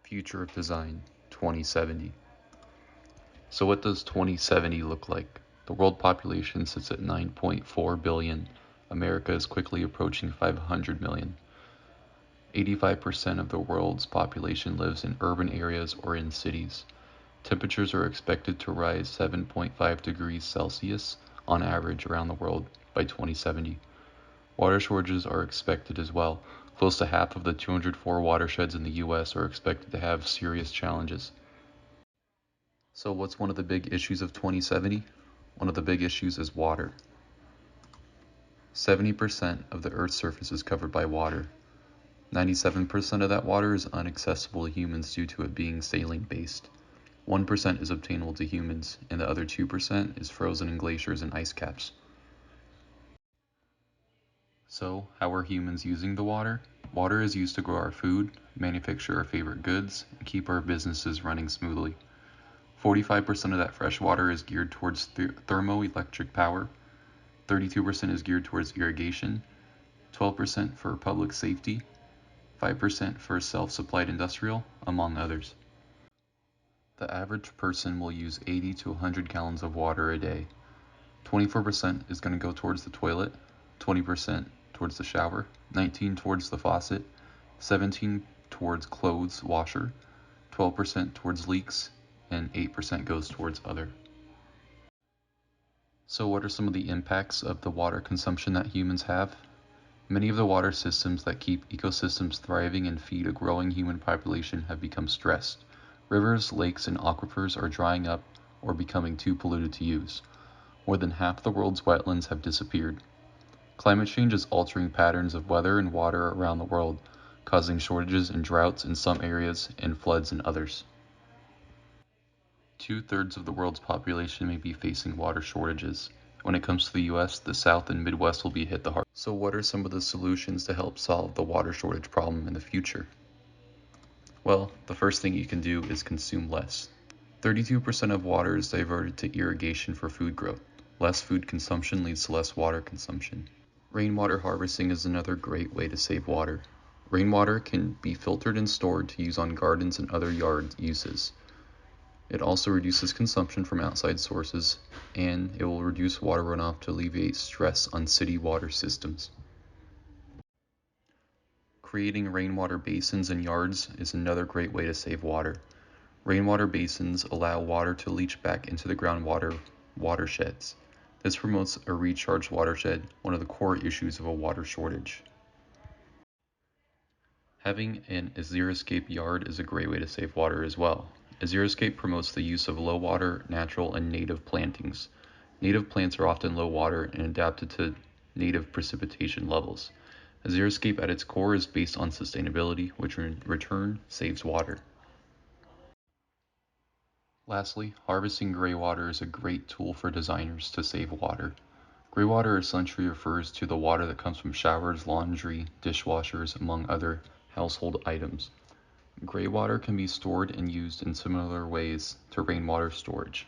Future of Design 2070. So what does 2070 look like? The world population sits at 9.4 billion. America is quickly approaching 500 million. 85% of the world's population lives in urban areas or in cities. Temperatures are expected to rise 7.5 degrees Celsius on average around the world by 2070. Water shortages are expected as well. Close to half of the 204 watersheds in the US are expected to have serious challenges. So what's one of the big issues of 2070? One of the big issues is water. 70% of the Earth's surface is covered by water. 97% of that water is inaccessible to humans due to it being saline based. 1% is obtainable to humans, and the other 2% is frozen in glaciers and ice caps. So, how are humans using the water? Water is used to grow our food, manufacture our favorite goods, and keep our businesses running smoothly. 45% of that fresh water is geared towards thermoelectric power, 32% is geared towards irrigation, 12% for public safety, 5% for self-supplied industrial, among others. The average person will use 80 to 100 gallons of water a day. 24% is going to go towards the toilet, 20% towards the shower, 19% towards the faucet, 17% towards clothes washer, 12% towards leaks, and 8% goes towards other. So what are some of the impacts of the water consumption that humans have? Many of the water systems that keep ecosystems thriving and feed a growing human population have become stressed. Rivers, lakes, and aquifers are drying up or becoming too polluted to use. More than half the world's wetlands have disappeared. Climate change is altering patterns of weather and water around the world, causing shortages and droughts in some areas and floods in others. 2/3 of the world's population may be facing water shortages. When it comes to the US, the South and Midwest will be hit the hardest. So what are some of the solutions to help solve the water shortage problem in the future? Well, the first thing you can do is consume less. 32% of water is diverted to irrigation for food growth. Less food consumption leads to less water consumption. Rainwater harvesting is another great way to save water. Rainwater can be filtered and stored to use on gardens and other yard uses. It also reduces consumption from outside sources, and it will reduce water runoff to alleviate stress on city water systems. Creating rainwater basins in yards is another great way to save water. Rainwater basins allow water to leach back into the groundwater watersheds. This promotes a recharged watershed, one of the core issues of a water shortage. Having an xeriscape yard is a great way to save water as well. A xeriscape promotes the use of low water, natural, and native plantings. Native plants are often low water and adapted to native precipitation levels. A xeriscape at its core is based on sustainability, which in return saves water. Lastly, harvesting gray water is a great tool for designers to save water. Gray water essentially refers to the water that comes from showers, laundry, dishwashers, among other household items. Gray water can be stored and used in similar ways to rainwater storage.